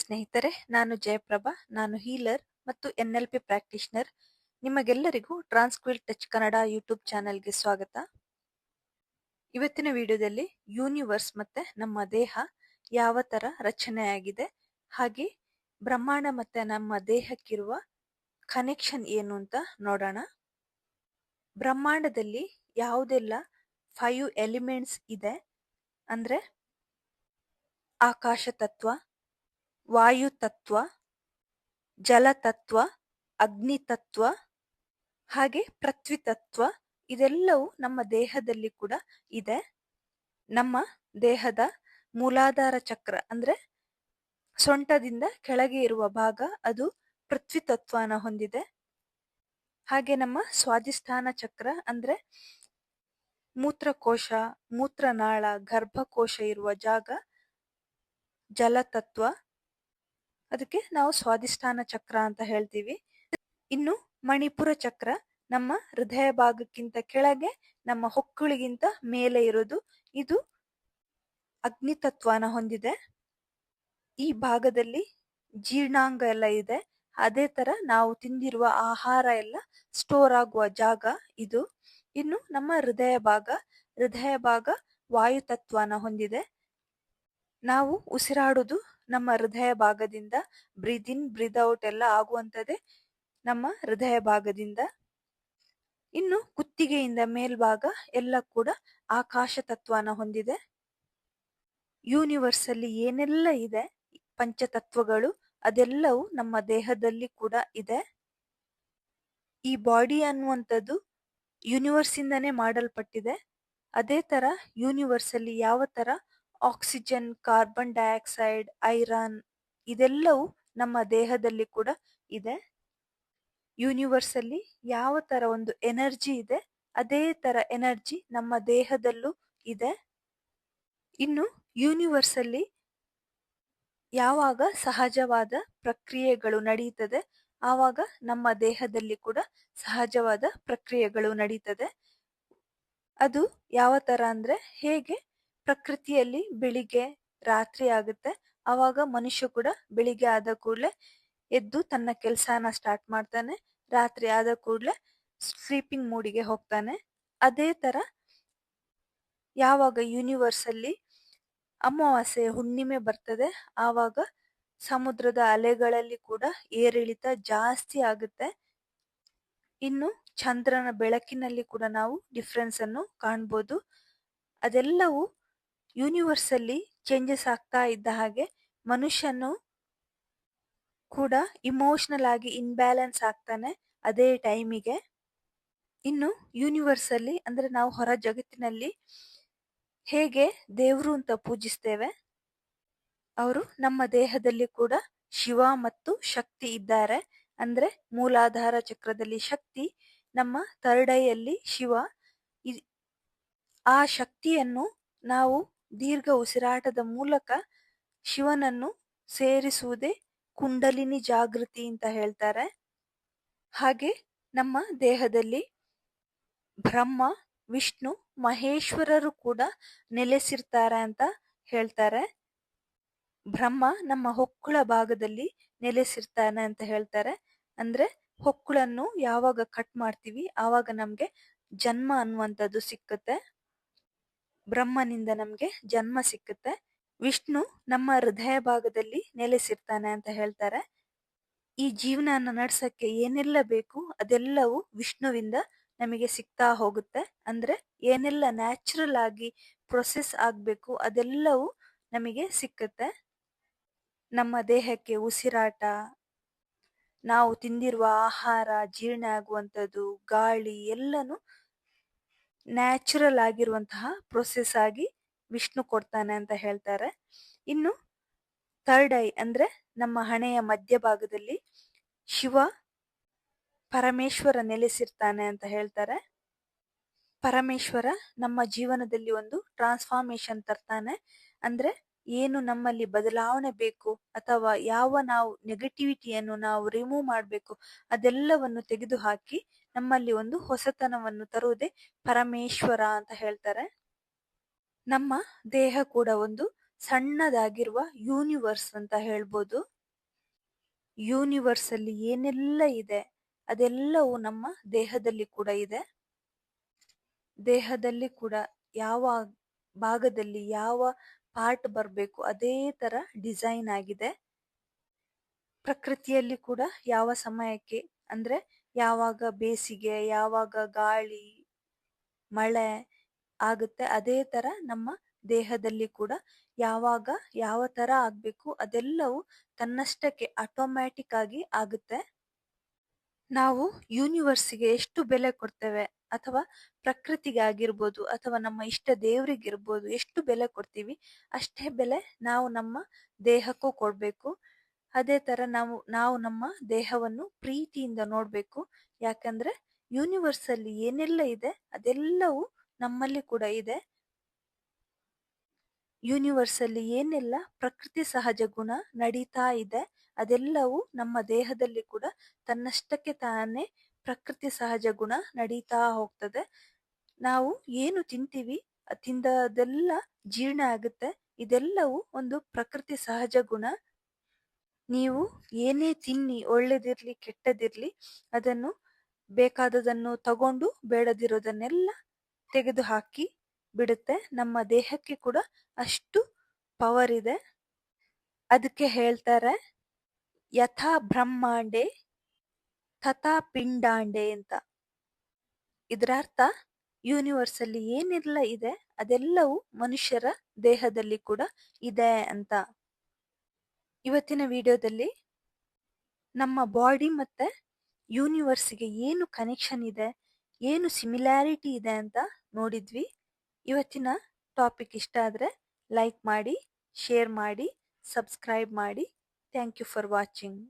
ಸ್ನೇಹಿತರೆ, ನಾನು ಜಯಪ್ರಭಾ. ನಾನು ಹೀಲರ್ ಮತ್ತು NLP ಪ್ರಾಕ್ಟೀಷನರ್. ನಿಮಗೆಲ್ಲರಿಗೂ ಟ್ರಾನ್ಸ್ಕ್ವಿಲ್ ಟಚ್ ಕನ್ನಡ ಯೂಟ್ಯೂಬ್ ಚಾನೆಲ್ಗೆ ಸ್ವಾಗತ. ಇವತ್ತಿನ ವಿಡಿಯೋದಲ್ಲಿ ಯೂನಿವರ್ಸ್ ಮತ್ತೆ ನಮ್ಮ ದೇಹ ಯಾವ ತರ ರಚನೆಯಾಗಿದೆ, ಹಾಗೆ ಬ್ರಹ್ಮಾಂಡ ಮತ್ತೆ ನಮ್ಮ ದೇಹಕ್ಕಿರುವ ಕನೆಕ್ಷನ್ ಏನು ಅಂತ ನೋಡೋಣ. ಬ್ರಹ್ಮಾಂಡದಲ್ಲಿ ಯಾವುದೆಲ್ಲ 5 ಎಲಿಮೆಂಟ್ಸ್ ಇದೆ ಅಂದ್ರೆ ಆಕಾಶ ತತ್ವ, ವಾಯು ತತ್ವ, ಜಲ ತತ್ವ, ಅಗ್ನಿ ತತ್ವ ಹಾಗೆ ಪೃಥ್ವಿ ತತ್ವ, ಇದೆಲ್ಲವೂ ನಮ್ಮ ದೇಹದಲ್ಲಿ ಕೂಡ ಇದೆ. ನಮ್ಮ ದೇಹದ ಮೂಲಾಧಾರ ಚಕ್ರ ಅಂದ್ರೆ ಸೊಂಟದಿಂದ ಕೆಳಗೆ ಇರುವ ಭಾಗ ಅದು ಪೃಥ್ವಿ ತತ್ವನ ಹೊಂದಿದೆ. ಹಾಗೆ ನಮ್ಮ ಸ್ವಾಧಿಷ್ಠಾನ ಚಕ್ರ ಅಂದ್ರೆ ಮೂತ್ರಕೋಶ, ಮೂತ್ರನಾಳ, ಗರ್ಭಕೋಶ ಇರುವ ಜಾಗ ಜಲತತ್ವ, ಅದಕ್ಕೆ ನಾವು ಸ್ವಾಧಿಷ್ಠಾನ ಚಕ್ರ ಅಂತ ಹೇಳ್ತೀವಿ. ಇನ್ನು ಮಣಿಪುರ ಚಕ್ರ ನಮ್ಮ ಹೃದಯ ಭಾಗಕ್ಕಿಂತ ಕೆಳಗೆ, ನಮ್ಮ ಹೊಕ್ಕುಳಿಗಿಂತ ಮೇಲೆ ಇರೋದು, ಇದು ಅಗ್ನಿ ತತ್ವನ ಹೊಂದಿದೆ. ಈ ಭಾಗದಲ್ಲಿ ಜೀರ್ಣಾಂಗ ಎಲ್ಲ ಇದೆ. ಅದೇ ತರ ನಾವು ತಿಂದಿರುವ ಆಹಾರ ಎಲ್ಲ ಸ್ಟೋರ್ ಆಗುವ ಜಾಗ ಇದು. ಇನ್ನು ನಮ್ಮ ಹೃದಯ ಭಾಗ ವಾಯು ತತ್ವನ ಹೊಂದಿದೆ. ನಾವು ಉಸಿರಾಡುವುದು ನಮ್ಮ ಹೃದಯ ಭಾಗದಿಂದ, ಬ್ರೀದ್ ಇನ್ ಬ್ರೀದ್ ಔಟ್ ಎಲ್ಲ ಆಗುವಂಥದ್ದೇ ನಮ್ಮ ಹೃದಯ ಭಾಗದಿಂದ. ಇನ್ನು ಕುತ್ತಿಗೆಯಿಂದ ಮೇಲ್ಭಾಗ ಎಲ್ಲ ಕೂಡ ಆಕಾಶ ತತ್ವನ ಹೊಂದಿದೆ. ಯೂನಿವರ್ಸ್ ಅಲ್ಲಿ ಏನೆಲ್ಲ ಇದೆ ಪಂಚತತ್ವಗಳು, ಅದೆಲ್ಲವೂ ನಮ್ಮ ದೇಹದಲ್ಲಿ ಕೂಡ ಇದೆ. ಈ ಬಾಡಿ ಅನ್ನುವಂಥದ್ದು ಯೂನಿವರ್ಸ್ ಇಂದಾನೇ ಮಾಡಲ್ಪಟ್ಟಿದೆ. ಅದೇ ತರ ಯೂನಿವರ್ಸ್ ಅಲ್ಲಿ ಯಾವ ತರ ಆಕ್ಸಿಜನ್, ಕಾರ್ಬನ್ ಡೈಆಕ್ಸೈಡ್, ಐರನ್ ಇದೆಲ್ಲವೂ ನಮ್ಮ ದೇಹದಲ್ಲಿ ಕೂಡ ಇದೆ. ಯೂನಿವರ್ಸ್ ಅಲ್ಲಿ ಯಾವ ತರ ಒಂದು ಎನರ್ಜಿ ಇದೆ, ಅದೇ ತರ ಎನರ್ಜಿ ನಮ್ಮ ದೇಹದಲ್ಲೂ ಇದೆ. ಇನ್ನು ಯೂನಿವರ್ಸ್ ಅಲ್ಲಿ ಯಾವಾಗ ಸಹಜವಾದ ಪ್ರಕ್ರಿಯೆಗಳು ನಡೆಯುತ್ತದೆ, ಆವಾಗ ನಮ್ಮ ದೇಹದಲ್ಲಿ ಕೂಡ ಸಹಜವಾದ ಪ್ರಕ್ರಿಯೆಗಳು ನಡೀತದೆ. ಅದು ಯಾವ ತರ ಅಂದ್ರೆ, ಹೇಗೆ ಪ್ರಕೃತಿಯಲ್ಲಿ ಬೆಳಿಗ್ಗೆ ರಾತ್ರಿ ಆಗುತ್ತೆ, ಆವಾಗ ಮನುಷ್ಯ ಕೂಡ ಬೆಳಿಗ್ಗೆ ಆದ ಕೂಡಲೇ ಎದ್ದು ತನ್ನ ಕೆಲಸನ ಸ್ಟಾರ್ಟ್ ಮಾಡ್ತಾನೆ, ರಾತ್ರಿ ಆದ ಕೂಡಲೇ ಸ್ಲೀಪಿಂಗ್ ಮೂಡಿಗೆ ಹೋಗ್ತಾನೆ. ಅದೇ ತರ ಯಾವಾಗ ಯೂನಿವರ್ಸ್ ಅಲ್ಲಿ ಅಮಾವಾಸ್ಯೆ, ಹುಣ್ಣಿಮೆ ಬರ್ತದೆ, ಆವಾಗ ಸಮುದ್ರದ ಅಲೆಗಳಲ್ಲಿ ಕೂಡ ಏರಿಳಿತ ಜಾಸ್ತಿ ಆಗುತ್ತೆ. ಇನ್ನು ಚಂದ್ರನ ಬೆಳಕಿನಲ್ಲಿ ಕೂಡ ನಾವು ಡಿಫ್ರೆನ್ಸ್ ಅನ್ನು ಕಾಣ್ಬೋದು. ಅದೆಲ್ಲವೂ ಯೂನಿವರ್ಸ್ ಅಲ್ಲಿ ಚೇಂಜಸ್ ಆಗ್ತಾ ಇದ್ದ ಹಾಗೆ ಮನುಷ್ಯನು ಕೂಡ ಇಮೋಷನಲ್ ಆಗಿ ಇನ್ಬ್ಯಾಲೆನ್ಸ್ ಆಗ್ತಾನೆ ಅದೇ ಟೈಮಿಗೆ. ಇನ್ನು ಯೂನಿವರ್ಸ್ ಅಲ್ಲಿ ಅಂದ್ರೆ ನಾವು ಹೊರ ಜಗತ್ತಿನಲ್ಲಿ ಹೇಗೆ ದೇವರು ಅಂತ ಪೂಜಿಸ್ತೇವೆ, ಅವರು ನಮ್ಮ ದೇಹದಲ್ಲಿ ಕೂಡ ಶಿವ ಮತ್ತು ಶಕ್ತಿ ಇದ್ದಾರೆ. ಅಂದ್ರೆ ಮೂಲಾಧಾರ ಚಕ್ರದಲ್ಲಿ ಶಕ್ತಿ, ನಮ್ಮ ಥರ್ಡ್ ಐಯಲ್ಲಿ ಶಿವ. ಆ ಶಕ್ತಿಯನ್ನು ನಾವು ದೀರ್ಘ ಉಸಿರಾಟದ ಮೂಲಕ ಶಿವನನ್ನು ಸೇರಿಸುವುದೇ ಕುಂಡಲಿನಿ ಜಾಗೃತಿ ಅಂತ ಹೇಳ್ತಾರೆ. ಹಾಗೆ ನಮ್ಮ ದೇಹದಲ್ಲಿ ಬ್ರಹ್ಮ, ವಿಷ್ಣು, ಮಹೇಶ್ವರರು ಕೂಡ ನೆಲೆಸಿರ್ತಾರೆ ಅಂತ ಹೇಳ್ತಾರೆ. ಬ್ರಹ್ಮ ನಮ್ಮ ಹೊಕ್ಕುಳ ಭಾಗದಲ್ಲಿ ನೆಲೆಸಿರ್ತಾನೆ ಅಂತ ಹೇಳ್ತಾರೆ. ಅಂದ್ರೆ ಹೊಕ್ಕುಳನ್ನು ಯಾವಾಗ ಕಟ್ ಮಾಡ್ತೀವಿ ಆವಾಗ ನಮ್ಗೆ ಜನ್ಮ ಅನ್ನುವಂಥದ್ದು ಸಿಕ್ಕುತ್ತೆ, ಬ್ರಹ್ಮನಿಂದ ನಮ್ಗೆ ಜನ್ಮ ಸಿಕ್ಕುತ್ತೆ. ವಿಷ್ಣು ನಮ್ಮ ಹೃದಯ ಭಾಗದಲ್ಲಿ ನೆಲೆಸಿರ್ತಾನೆ ಅಂತ ಹೇಳ್ತಾರೆ. ಈ ಜೀವನನ ನಡ್ಸಕ್ಕೆ ಏನೆಲ್ಲ ಬೇಕು ಅದೆಲ್ಲವೂ ವಿಷ್ಣುವಿಂದ ನಮಗೆ ಸಿಗ್ತಾ ಹೋಗುತ್ತೆ. ಅಂದ್ರೆ ಏನೆಲ್ಲ ನ್ಯಾಚುರಲ್ ಆಗಿ ಪ್ರೊಸೆಸ್ ಆಗ್ಬೇಕು ಅದೆಲ್ಲವೂ ನಮಗೆ ಸಿಕ್ಕುತ್ತೆ. ನಮ್ಮ ದೇಹಕ್ಕೆ ಉಸಿರಾಟ, ನಾವು ತಿಂದಿರುವ ಆಹಾರ ಜೀರ್ಣ ಆಗುವಂಥದ್ದು, ಗಾಳಿ ಎಲ್ಲನೂ ನ್ಯಾಚುರಲ್ ಆಗಿರುವಂತಹ ಪ್ರೊಸೆಸ್ ಆಗಿ ವಿಷ್ಣು ಕೊಡ್ತಾನೆ ಅಂತ ಹೇಳ್ತಾರೆ. ಇನ್ನು ಥರ್ಡ್ ಐ ಅಂದ್ರೆ ನಮ್ಮ ಹಣೆಯ ಮಧ್ಯಭಾಗದಲ್ಲಿ ಶಿವ, ಪರಮೇಶ್ವರ ನೆಲೆಸಿರ್ತಾನೆ ಅಂತ ಹೇಳ್ತಾರೆ. ಪರಮೇಶ್ವರ ನಮ್ಮ ಜೀವನದಲ್ಲಿ ಒಂದು ಟ್ರಾನ್ಸ್ಫಾರ್ಮೇಶನ್ ತರ್ತಾನೆ. ಅಂದ್ರೆ ಏನು ನಮ್ಮಲ್ಲಿ ಬದಲಾವಣೆ ಬೇಕು ಅಥವಾ ಯಾವ ನಾವು ನೆಗೆಟಿವಿಟಿಯನ್ನು ನಾವು ರಿಮೂವ್ ಮಾಡಬೇಕು ಅದೆಲ್ಲವನ್ನು ತೆಗೆದುಹಾಕಿ ನಮ್ಮಲ್ಲಿ ಒಂದು ಹೊಸತನವನ್ನು ತರುವುದೇ ಪರಮೇಶ್ವರ ಅಂತ ಹೇಳ್ತಾರೆ. ನಮ್ಮ ದೇಹ ಕೂಡ ಒಂದು ಸಣ್ಣದಾಗಿರುವ ಯೂನಿವರ್ಸ್ ಅಂತ ಹೇಳ್ಬೋದು. ಯೂನಿವರ್ಸ್ ಅಲ್ಲಿ ಏನೆಲ್ಲ ಇದೆ ಅದೆಲ್ಲವೂ ನಮ್ಮ ದೇಹದಲ್ಲಿ ಕೂಡ ಇದೆ. ದೇಹದಲ್ಲಿ ಕೂಡ ಯಾವ ಭಾಗದಲ್ಲಿ ಯಾವ ಪಾರ್ಟ್ ಬರಬೇಕು ಅದೇ ತರ ಡಿಸೈನ್ ಆಗಿದೆ. ಪ್ರಕೃತಿಯಲ್ಲಿ ಕೂಡ ಯಾವ ಸಮಯಕ್ಕೆ ಅಂದ್ರೆ ಯಾವಾಗ ಬೇಸಿಗೆ, ಯಾವಾಗ ಗಾಳಿ, ಮಳೆ ಆಗುತ್ತೆ ಅದೇ ತರ ನಮ್ಮ ದೇಹದಲ್ಲಿ ಕೂಡ ಯಾವಾಗ ಯಾವ ತರ ಆಗ್ಬೇಕು ಅದೆಲ್ಲವೂ ತನ್ನಷ್ಟಕ್ಕೆ ಆಟೋಮ್ಯಾಟಿಕ್ ಆಗಿ ಆಗುತ್ತೆ. ನಾವು ಯೂನಿವರ್ಸಿಗೆ ಎಷ್ಟು ಬೆಲೆ ಕೊಡ್ತೇವೆ ಅಥವಾ ಪ್ರಕೃತಿಗೆ ಆಗಿರ್ಬೋದು ಅಥವಾ ನಮ್ಮ ಇಷ್ಟ ದೇವರಿಗಿರ್ಬೋದು ಎಷ್ಟು ಬೆಲೆ ಕೊಡ್ತೀವಿ ಅಷ್ಟೇ ಬೆಲೆ ನಾವು ನಮ್ಮ ದೇಹಕ್ಕೂ ಕೊಡ್ಬೇಕು. ಅದೇ ತರ ನಾವು ನಮ್ಮ ದೇಹವನ್ನು ಪ್ರೀತಿಯಿಂದ ನೋಡ್ಬೇಕು. ಯಾಕಂದ್ರೆ ಯೂನಿವರ್ಸ್ ಅಲ್ಲಿ ಏನೆಲ್ಲ ಇದೆ ಅದೆಲ್ಲವೂ ನಮ್ಮಲ್ಲಿ ಕೂಡ ಇದೆ. ಯೂನಿವರ್ಸ್ ಅಲ್ಲಿ ಏನೆಲ್ಲ ಪ್ರಕೃತಿ ಸಹಜ ಗುಣ ನಡೀತಾ ಇದೆ ಅದೆಲ್ಲವೂ ನಮ್ಮ ದೇಹದಲ್ಲಿ ಕೂಡ ತನ್ನಷ್ಟಕ್ಕೆ ತಾನೇ ಪ್ರಕೃತಿ ಸಹಜ ಗುಣ ನಡೀತಾ ಹೋಗ್ತದೆ. ನಾವು ಏನು ತಿಂತೀವಿ ತಿಂದದೆಲ್ಲ ಜೀರ್ಣ ಆಗುತ್ತೆ. ಇದೆಲ್ಲವೂ ಒಂದು ಪ್ರಕೃತಿ ಸಹಜ ಗುಣ. ನೀವು ಏನೇ ತಿನ್ನಿ, ಒಳ್ಳೇದಿರ್ಲಿ ಕೆಟ್ಟದಿರ್ಲಿ, ಅದನ್ನು ಬೇಕಾದದನ್ನು ತಗೊಂಡು ಬೇಡದಿರೋದನ್ನೆಲ್ಲ ತೆಗೆದು ಹಾಕಿ ಬಿಡುತ್ತೆ. ನಮ್ಮ ದೇಹಕ್ಕೆ ಕೂಡ ಅಷ್ಟು ಪವರ್ ಇದೆ. ಅದಕ್ಕೆ ಹೇಳ್ತಾರೆ ಯಥಾ ಬ್ರಹ್ಮಾಂಡೆ ತಥಾ ಪಿಂಡಾಂಡೆ ಅಂತ. ಇದರ ಅರ್ಥ ಯೂನಿವರ್ಸ್ ಅಲ್ಲಿ ಏನೆಲ್ಲ ಇದೆ ಅದೆಲ್ಲವೂ ಮನುಷ್ಯರ ದೇಹದಲ್ಲಿ ಕೂಡ ಇದೆ ಅಂತ. ಇವತ್ತಿನ ವಿಡಿಯೋದಲ್ಲಿ ನಮ್ಮ ಬಾಡಿ ಮತ್ತೆ ಯೂನಿವರ್ಸ್ಗೆ ಏನು ಕನೆಕ್ಷನ್ ಇದೆ, ಏನು ಸಿಮಿಲ್ಯಾರಿಟಿ ಇದೆ ಅಂತ ನೋಡಿದ್ವಿ. ಇವತ್ತಿನ ಟಾಪಿಕ್ ಇಷ್ಟ ಆದರೆ ಲೈಕ್ ಮಾಡಿ, ಶೇರ್ ಮಾಡಿ, ಸಬ್ಸ್ಕ್ರೈಬ್ ಮಾಡಿ. Thank you for watching.